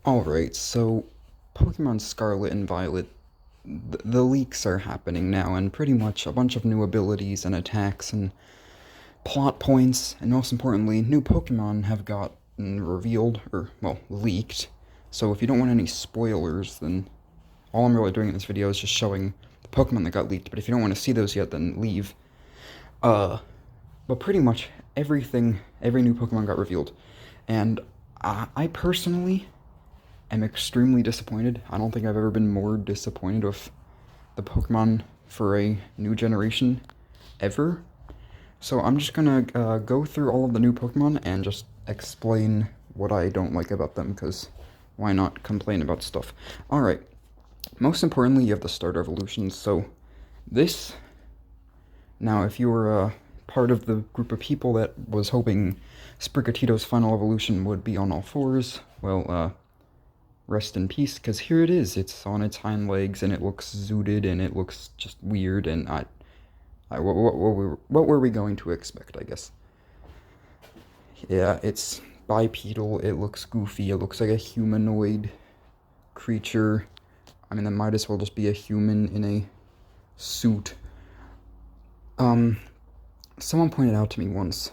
Alright, so Pokemon Scarlet and Violet, the leaks are happening now, and pretty much a bunch of new abilities and attacks and plot points, and most importantly, new Pokemon have gotten revealed, or, well, leaked. So if you don't want any spoilers, then all I'm really doing in this video is just showing the Pokemon that got leaked, but if you don't want to see those yet, then leave. Uh, but pretty much every new Pokemon got revealed. And I personally am extremely disappointed. I don't think I've ever been more disappointed with the Pokemon for a new generation ever. So I'm just gonna go through all of the new Pokemon and just explain what I don't like about them, because why not complain about stuff? Alright, most importantly, you have the starter evolutions. So this, now if you were part of the group of people that was hoping Sprigatito's final evolution would be on all fours, well, rest in peace, because here it is. It's on its hind legs, and it looks zooted, and it looks just weird, and what were we going to expect, I guess? Yeah, it's bipedal, it looks goofy, it looks like a humanoid creature. I mean, that might as well just be a human in a suit. Someone pointed out to me once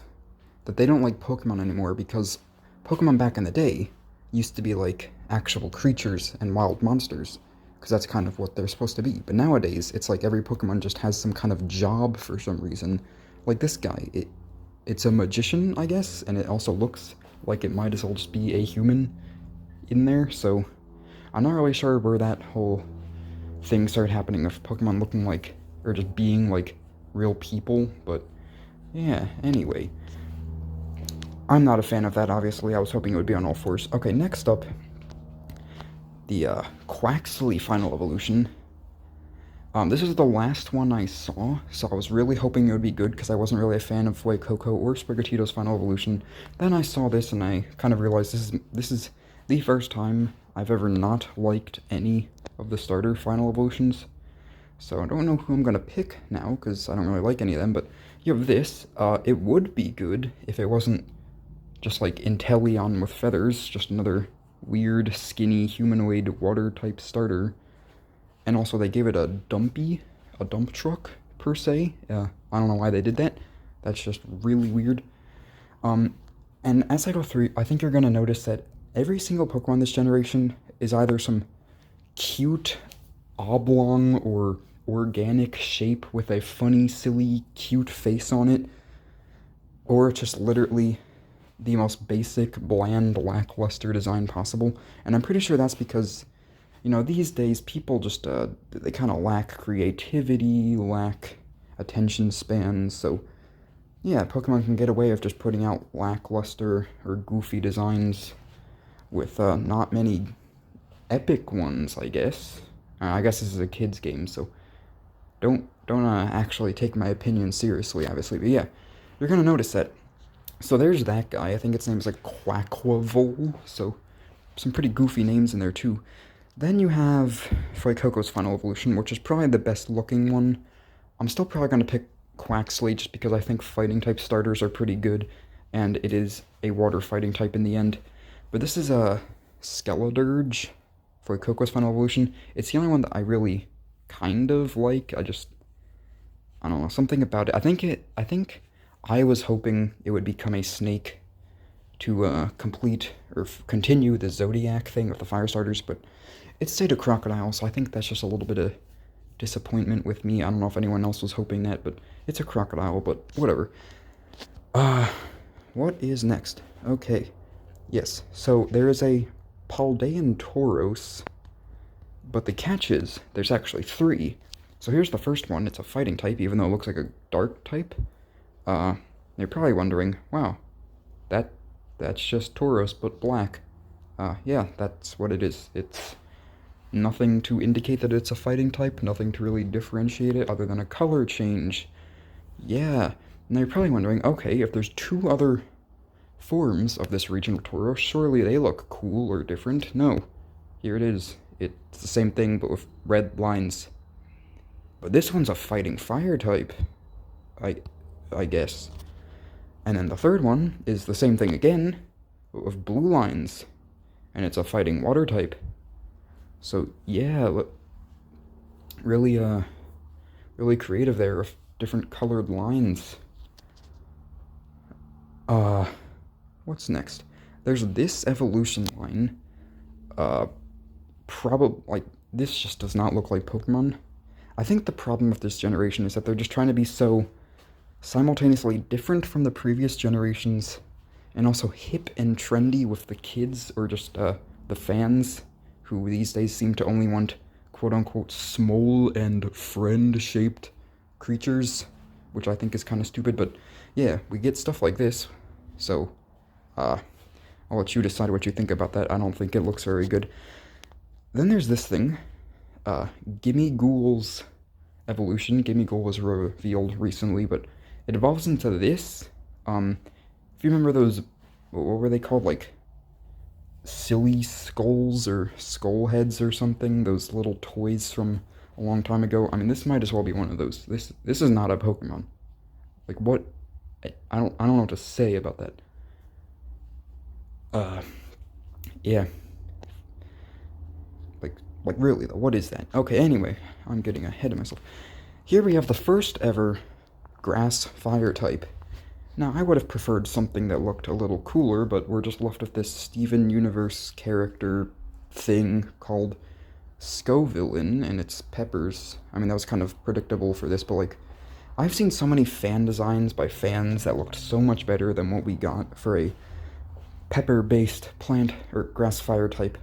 that they don't like Pokemon anymore because Pokemon back in the day used to be like actual creatures and wild monsters, because that's kind of what they're supposed to be. But nowadays, it's like every Pokemon just has some kind of job for some reason. Like this guy, it's a magician, I guess, and it also looks like it might as well just be a human in there, so I'm not really sure where that whole thing started happening of Pokemon looking like, or just being like real people, but yeah, anyway. I'm not a fan of that, obviously. I was hoping it would be on all fours. Okay, next up, the Quaxley final evolution. This is the last one I saw, so I was really hoping it would be good because I wasn't really a fan of Fuecoco or Sprigatito's final evolution. Then I saw this and I kind of realized this is the first time I've ever not liked any of the starter final evolutions. So I don't know who I'm gonna pick now because I don't really like any of them, but you have this. It would be good if it wasn't just like Inteleon with feathers, just another weird, skinny, humanoid, water-type starter. And also they gave it a dump truck, per se. I don't know why they did that. That's just really weird. And as I go through, I think you're going to notice that every single Pokemon this generation is either some cute, oblong, or organic shape with a funny, silly, cute face on it, or just literally the most basic, bland, lackluster design possible. And I'm pretty sure that's because, you know, these days people just, they kind of lack creativity, lack attention spans, so yeah, Pokemon can get away with just putting out lackluster or goofy designs with not many epic ones, I guess. I guess this is a kid's game, so don't actually take my opinion seriously, obviously, but yeah, you're gonna notice that. So there's that guy. I think its name's like Quaquavole, so some pretty goofy names in there too. Then you have Fuecoco's final evolution, which is probably the best looking one. I'm still probably going to pick Quaxley just because I think fighting type starters are pretty good, and it is a water fighting type in the end. But this is a Skeledirge, Fuecoco's final evolution. It's the only one that I really kind of like. I don't know, something about it. I think I was hoping it would become a snake to complete or continue the Zodiac thing with the fire starters, but it stayed a crocodile, so I think that's just a little bit of disappointment with me. I don't know if anyone else was hoping that, but it's a crocodile, but whatever. What is next? Okay, yes, so there is a Paldean Tauros, but the catch is there's actually three. So here's the first one. It's a fighting type, even though it looks like a dark type. You're probably wondering, wow, that's just Tauros, but black. Yeah, that's what it is. It's nothing to indicate that it's a fighting type, nothing to really differentiate it other than a color change. Yeah, and you're probably wondering, okay, if there's two other forms of this regional Tauros, surely they look cool or different. No, here it is. It's the same thing, but with red lines. But this one's a fighting fire type, I guess. And then the third one is the same thing again, but with blue lines. and it's a fighting water type. So yeah, really really creative there with different colored lines. What's next? There's this evolution line. Probably, like, this just does not look like Pokemon. I think the problem with this generation is that they're just trying to be so simultaneously different from the previous generations and also hip and trendy with the kids, or just the fans, who these days seem to only want quote-unquote small and friend-shaped creatures, which I think is kind of stupid. But yeah, we get stuff like this, so I'll let you decide what you think about that. I don't think it looks very good. Then there's this thing, Gimmighoul's evolution. Gimmighoul was revealed recently, but it evolves into this. If you remember those, what were they called, like silly skulls or skull heads or something? Those little toys from a long time ago. I mean, this might as well be one of those. This is not a Pokemon. Like, what? I don't know what to say about that. Yeah. Like really though, what is that? Okay, anyway, I'm getting ahead of myself. Here we have the first ever grass fire type. Now, I would have preferred something that looked a little cooler, but we're just left with this Steven Universe character thing called Scovillain, and it's peppers. I mean, that was kind of predictable for this, but like, I've seen so many fan designs by fans that looked so much better than what we got for a pepper-based plant or grass fire type.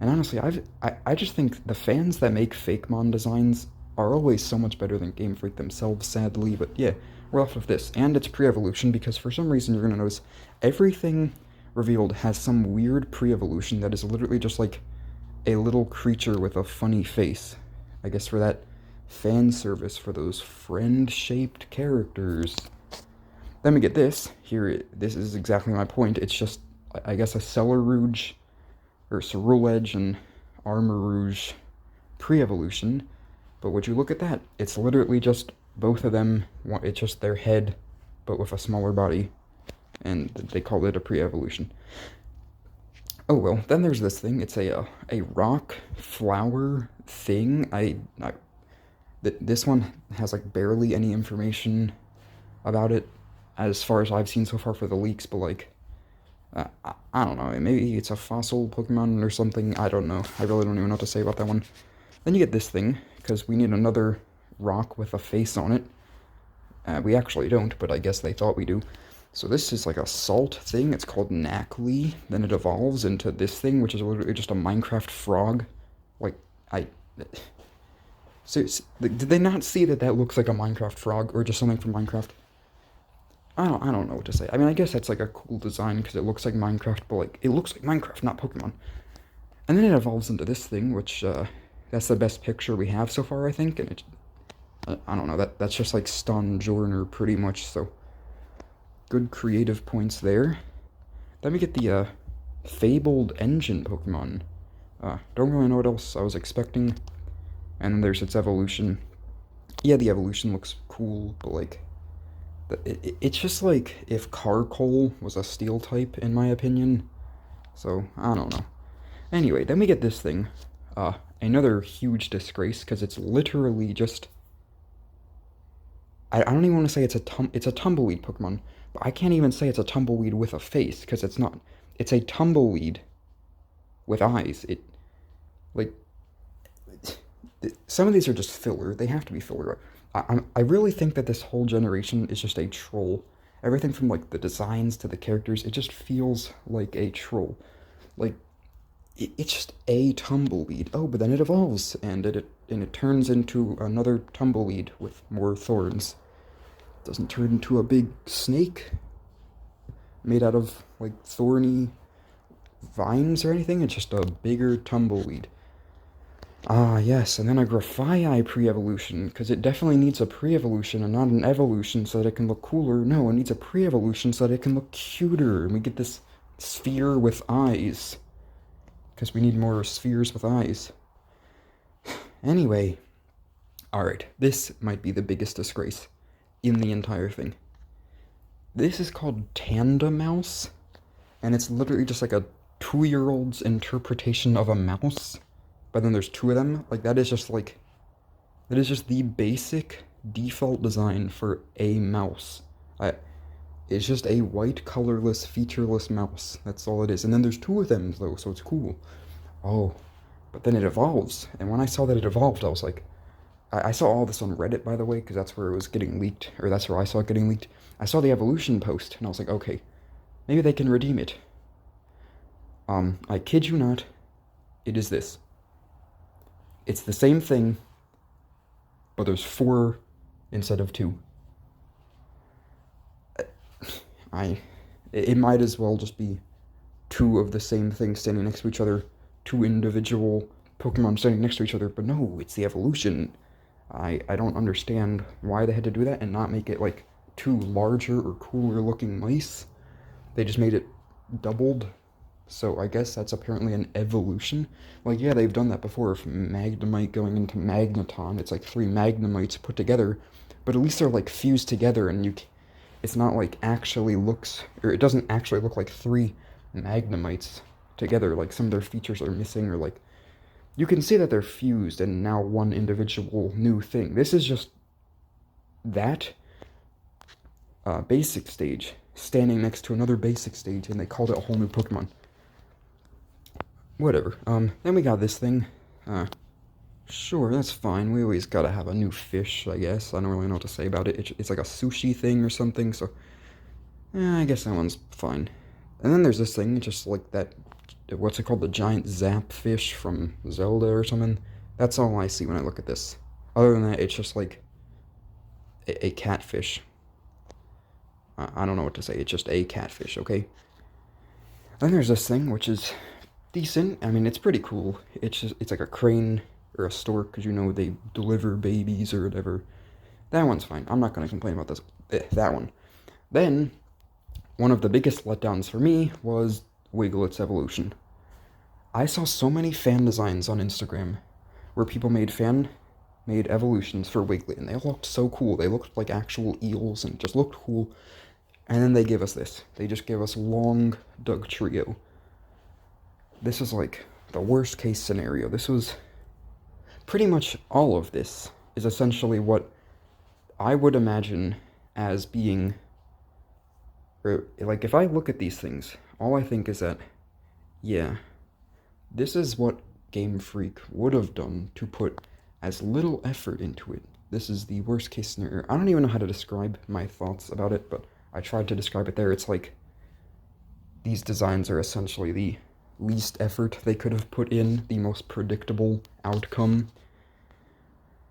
And honestly, I just think the fans that make Fakemon designs are always so much better than Game Freak themselves, sadly. But yeah, we're off of this. And it's pre-evolution, because for some reason you're going to notice everything revealed has some weird pre-evolution that is literally just like a little creature with a funny face. I guess for that fan service for those friend-shaped characters. Then we get this. Here, this is exactly my point. It's just, I guess, a Ceruledge or Ceruledge and Armarouge pre-evolution. But would you look at that? It's literally just both of them. It's just their head, but with a smaller body, and they call it a pre-evolution. Oh well. Then there's this thing. It's a rock flower thing. This one has like barely any information about it, as far as I've seen so far for the leaks. But like, I don't know, maybe it's a fossil Pokemon or something, I don't know. I really don't even know what to say about that one. Then you get this thing, because we need another rock with a face on it. We actually don't, but I guess they thought we do. So this is like a salt thing, it's called Knackley. Then it evolves into this thing, which is literally just a Minecraft frog. Like, seriously, did they not see that that looks like a Minecraft frog, or just something from Minecraft? I don't know what to say. I mean, I guess that's like a cool design because it looks like Minecraft, but like, it looks like Minecraft, not Pokemon. And then it evolves into this thing, which, that's the best picture we have so far, I think, and I don't know, that's just like Stonjourner pretty much, so good creative points there. Then we get the, Fabled Engine Pokemon. Don't really know what else I was expecting. And then there's its evolution. Yeah, the evolution looks cool, but like, it's just like if Carkol was a steel type, in my opinion. So, I don't know. Anyway, then we get this thing. Another huge disgrace, because it's literally just... I don't even want to say it's a tumbleweed Pokemon, but I can't even say it's a tumbleweed with a face, because it's not. It's a tumbleweed with eyes. Some of these are just filler. They have to be filler. I really think that this whole generation is just a troll. Everything from, like, the designs to the characters, it just feels like a troll. Like, it's just a tumbleweed. Oh, but then it evolves, and it turns into another tumbleweed with more thorns. It doesn't turn into a big snake made out of, like, thorny vines or anything. It's just a bigger tumbleweed. Ah, yes, and then a Grafaiai pre-evolution, because it definitely needs a pre-evolution and not an evolution so that it can look cooler. No, it needs a pre-evolution so that it can look cuter, and we get this sphere with eyes, because we need more spheres with eyes. Anyway, alright, this might be the biggest disgrace in the entire thing. This is called Tandamouse, and it's literally just like a 2-year-old's interpretation of a mouse, but then there's two of them. Like, that is just the basic default design for a mouse. It's just a white, colorless, featureless mouse. That's all it is. And then there's two of them, though, so it's cool. Oh, but then it evolves. And when I saw that it evolved, I was like, I saw all this on Reddit, by the way, because that's where it was getting leaked, or that's where I saw it getting leaked. I saw the evolution post, and I was like, okay, maybe they can redeem it. I kid you not, it is this. It's the same thing, but there's 4 instead of 2. It might as well just be 2 of the same thing standing next to each other, 2 individual Pokemon standing next to each other, but no, it's the evolution. I don't understand why they had to do that and not make it like 2 larger or cooler looking mice. They just made it doubled, so I guess that's apparently an evolution. Like, yeah, they've done that before, if Magnemite going into Magneton, it's like 3 Magnemites put together, but at least they're like fused together, and it's not like actually looks, or it doesn't actually look like 3 Magnemites together, like some of their features are missing, or like, you can see that they're fused and now one individual new thing. This is just that basic stage standing next to another basic stage, and they called it a whole new Pokemon. Whatever. Then we got this thing. Sure, that's fine. We always gotta have a new fish, I guess. I don't really know what to say about it. It's like a sushi thing or something, so I guess that one's fine. And then there's this thing, just like that, what's it called, the giant zap fish from Zelda or something. That's all I see when I look at this. Other than that, it's just like a catfish. I don't know what to say, it's just a catfish, okay? Then there's this thing, which is decent. I mean, it's pretty cool. It's like a crane or a stork, because, you know, they deliver babies or whatever. That one's fine. I'm not going to complain about that one. Then, one of the biggest letdowns for me was Wiglet's evolution. I saw so many fan designs on Instagram where people made evolutions for Wiglet, and they looked so cool. They looked like actual eels and just looked cool. And then they give us this. They just give us Long Dugtrio. This is like the worst case scenario. This was pretty much all of this is essentially what I would imagine as being, or like, if I look at these things, all I think is that, yeah, this is what Game Freak would have done to put as little effort into it. This is the worst case scenario. I don't even know how to describe my thoughts about it, but I tried to describe it there. It's like, these designs are essentially the least effort they could have put in, the most predictable outcome.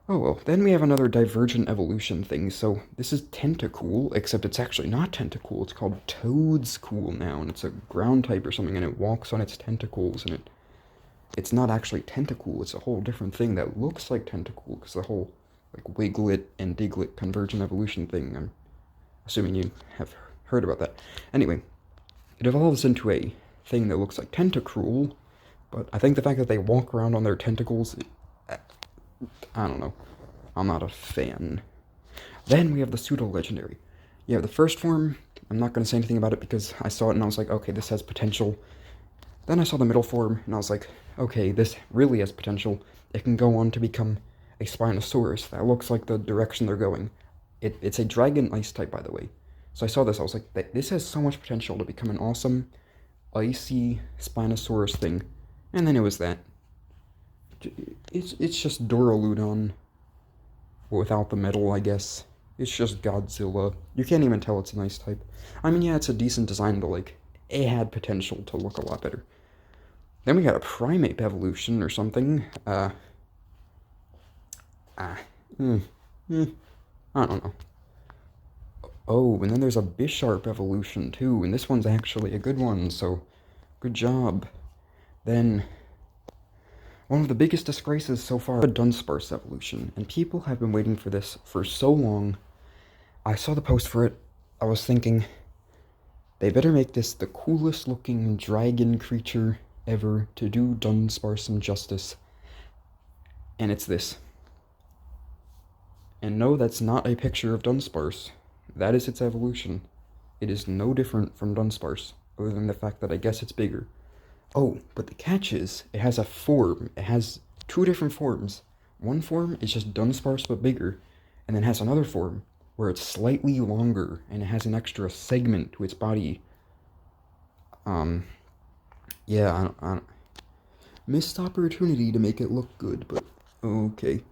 Oh well, then we have another divergent evolution thing. So this is Tentacool, except it's actually not Tentacool. It's called Toadscool now, and it's a ground type or something, and it walks on its tentacles, and it's not actually Tentacool. It's a whole different thing that looks like Tentacool, because the whole like Wiglet and Diglett convergent evolution thing, I'm assuming you have heard about that. Anyway, it evolves into a thing that looks like Tentacruel, but I think the fact that they walk around on their tentacles, I don't know. I'm not a fan. Then we have the pseudo-legendary. Yeah, the first form, I'm not going to say anything about it because I saw it and I was like, okay, this has potential. Then I saw the middle form and I was like, okay, this really has potential. It can go on to become a Spinosaurus. That looks like the direction they're going. It's a dragon ice type, by the way. So I saw this, I was like, this has so much potential to become an awesome icy Spinosaurus thing. And then it was that. It's just Duraludon without the metal, I guess. It's just Godzilla. You can't even tell it's a nice type. I mean, yeah, it's a decent design, but like, it had potential to look a lot better. Then we got a Primeape evolution or something. I don't know. Oh, and then there's a Bisharp evolution too, and this one's actually a good one, so good job. Then, one of the biggest disgraces so far, a Dunsparce evolution, and people have been waiting for this for so long. I saw the post for it, I was thinking, they better make this the coolest looking dragon creature ever to do Dunsparce some justice. And it's this. And no, that's not a picture of Dunsparce. That is its evolution. It is no different from Dunsparce, other than the fact that I guess it's bigger. Oh, but the catch is, it has a form. It has two different forms. One form is just Dunsparce but bigger, and then has another form where it's slightly longer and it has an extra segment to its body. Um, yeah, missed opportunity to make it look good, but okay.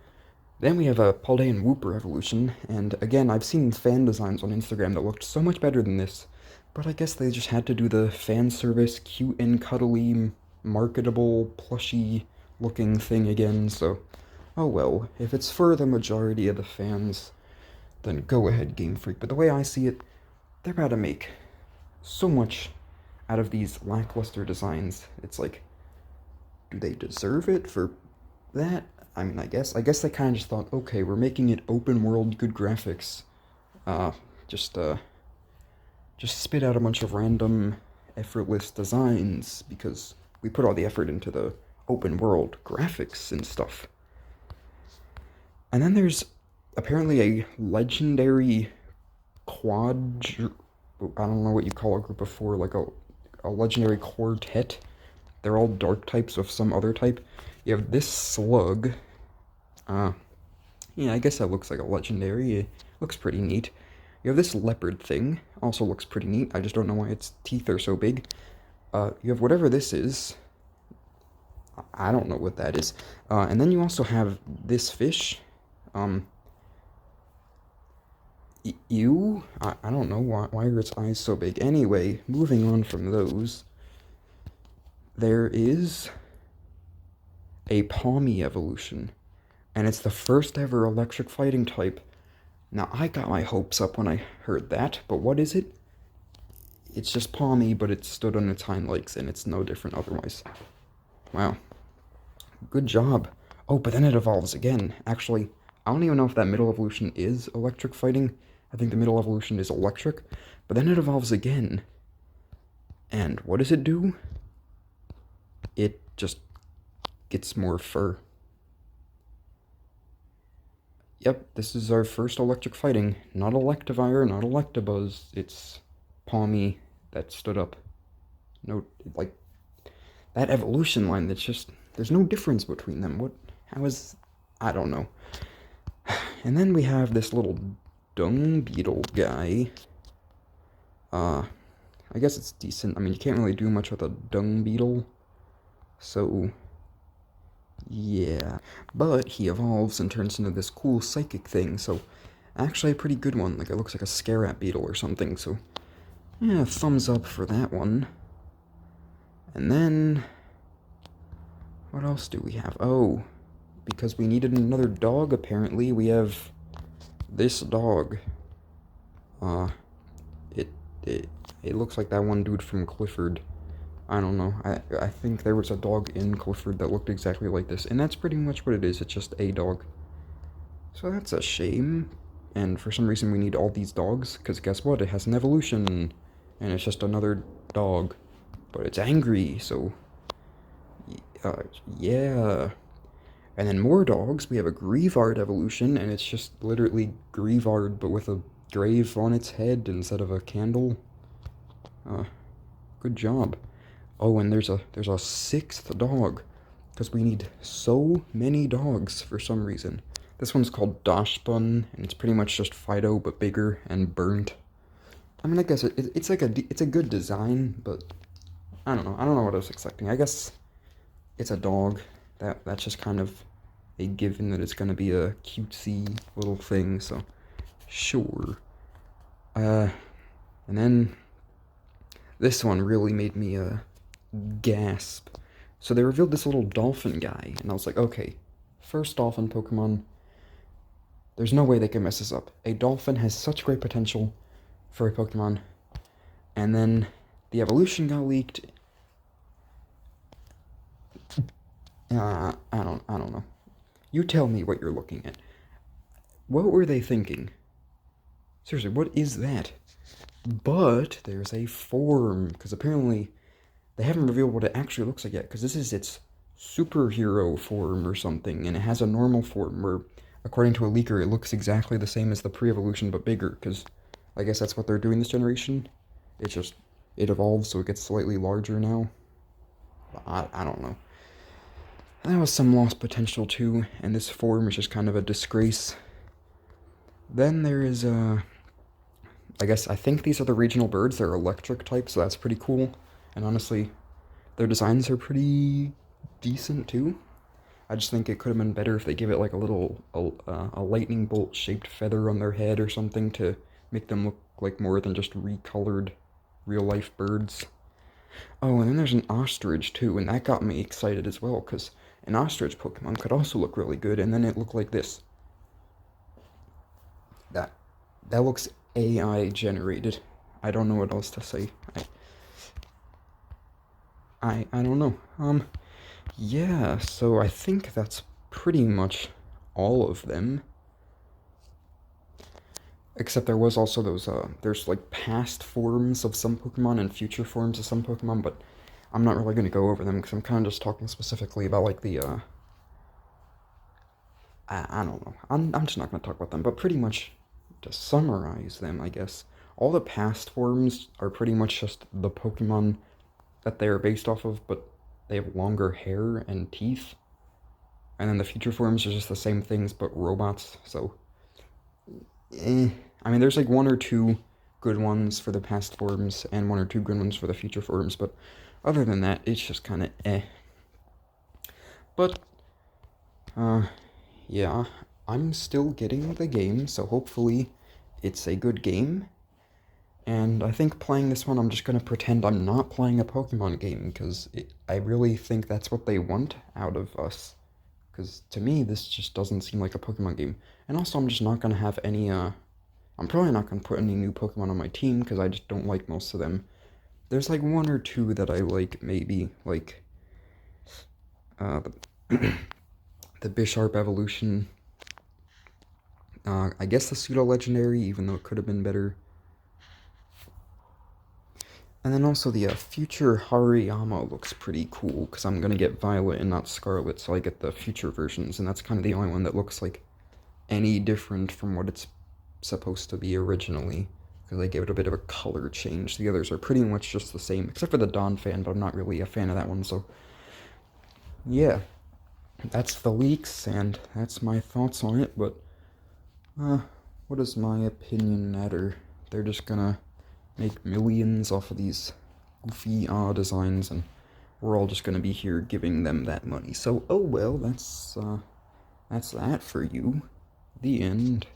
Then we have a Paldean Wooper evolution, and again, I've seen fan designs on Instagram that looked so much better than this, but I guess they just had to do the fan service, cute and cuddly, marketable, plushy looking thing again, so oh well. If it's for the majority of the fans, then go ahead, Game Freak. But the way I see it, they're about to make so much out of these lackluster designs. It's like, do they deserve it for that? I mean, I guess they kind of just thought, okay, we're making it open world, good graphics. Uh, just just spit out a bunch of random, effortless designs because we put all the effort into the open world graphics and stuff. And then there's apparently a legendary quad. I don't know what you call a group of four, like a legendary quartet. They're all dark types of some other type. You have this slug. Yeah, I guess that looks like a legendary. It looks pretty neat. You have this leopard thing. Also looks pretty neat. I just don't know why its teeth are so big. You have whatever this is. I don't know what that is. And then you also have this fish. Ew? I don't know why are its eyes so big. Anyway, moving on from those. There is a Palmy evolution. And it's the first ever electric fighting type. Now, I got my hopes up when I heard that, but what is it? It's just Palmy, but it stood on its hind legs, and it's no different otherwise. Wow. Good job. Oh, but then it evolves again. Actually, I don't even know if that middle evolution is electric fighting. I think the middle evolution is electric, but then it evolves again. And what does it do? It just gets more fur. Yep, this is our first electric fighting. Not Electivire, not Electabuzz. It's Palmy that stood up. No, like, that evolution line, that's just, there's no difference between them. How is, I don't know. And then we have this little dung beetle guy. I guess it's decent. I mean, you can't really do much with a dung beetle. So, yeah, but he evolves and turns into this cool psychic thing, so actually a pretty good one. Like, it looks like a Scarab beetle or something, so yeah, thumbs up for that one. And then, what else do we have? Oh, because we needed another dog, apparently, we have this dog. It looks like that one dude from Clifford. I don't know. I think there was a dog in Clifford that looked exactly like this, and that's pretty much what it is. It's just a dog. So that's a shame. And for some reason we need all these dogs, because guess what? It has an evolution, and it's just another dog. But it's angry, so... yeah. And then more dogs. We have a Grievard evolution, and it's just literally Grievard, but with a grave on its head instead of a candle. Good job. Oh, and there's a sixth dog, because we need so many dogs for some reason. This one's called Dashbun, and it's pretty much just Fido, but bigger and burnt. I mean, I guess it's like it's a good design, but I don't know. I don't know what I was expecting. I guess it's a dog. That's just kind of a given that it's gonna be a cutesy little thing. So sure. And then this one really made me gasp. So they revealed this little dolphin guy, and I was like, okay, first dolphin Pokemon. There's no way they can mess this up. A dolphin has such great potential for a Pokemon. And then the evolution got leaked. I don't know. You tell me what you're looking at. What were they thinking? Seriously, what is that? But there's a form, because apparently they haven't revealed what it actually looks like yet, because this is its superhero form or something, and it has a normal form where, according to a leaker, it looks exactly the same as the pre-evolution, but bigger, because I guess that's what they're doing this generation. It evolves, so it gets slightly larger now. I don't know. That was some lost potential too, and this form is just kind of a disgrace. Then there is I think these are the regional birds. They're electric type, so that's pretty cool. And honestly, their designs are pretty decent too. I just think it could have been better if they give it like a lightning bolt shaped feather on their head or something to make them look like more than just recolored real life birds. Oh, and then there's an ostrich too, and that got me excited as well, because an ostrich Pokemon could also look really good, and then it looked like this. That that looks AI generated. I don't know what else to say. I don't know. Yeah, so I think that's pretty much all of them. Except there was also there's like past forms of some Pokemon and future forms of some Pokemon, but I'm not really going to go over them because I'm kind of just talking specifically about like I don't know. I'm just not going to talk about them, but pretty much to summarize them, I guess, all the past forms are pretty much just the Pokemon that they are based off of, but they have longer hair and teeth. And then the future forms are just the same things, but robots, so I mean, there's like one or two good ones for the past forms and one or two good ones for the future forms, but other than that, it's just kind of eh. But, yeah, I'm still getting the game, so hopefully it's a good game. And I think playing this one, I'm just gonna pretend I'm not playing a Pokemon game, because I really think that's what they want out of us. Because to me, this just doesn't seem like a Pokemon game. And also, I'm just not gonna have any, I'm probably not gonna put any new Pokemon on my team, because I just don't like most of them. There's like one or two that I like, maybe, like, the, the Bisharp evolution. I guess the Pseudo Legendary, even though it could have been better. And then also the future Hariyama looks pretty cool, because I'm gonna get Violet and not Scarlet, so I get the future versions, and that's kind of the only one that looks like any different from what it's supposed to be originally, because they gave it a bit of a color change. The others are pretty much just the same, except for the Dawn fan, but I'm not really a fan of that one, so yeah. That's the leaks, and that's my thoughts on it, but, what does my opinion matter? They're just gonna make millions off of these goofy designs, and we're all just gonna be here giving them that money. So, oh well, that's that for you. The end.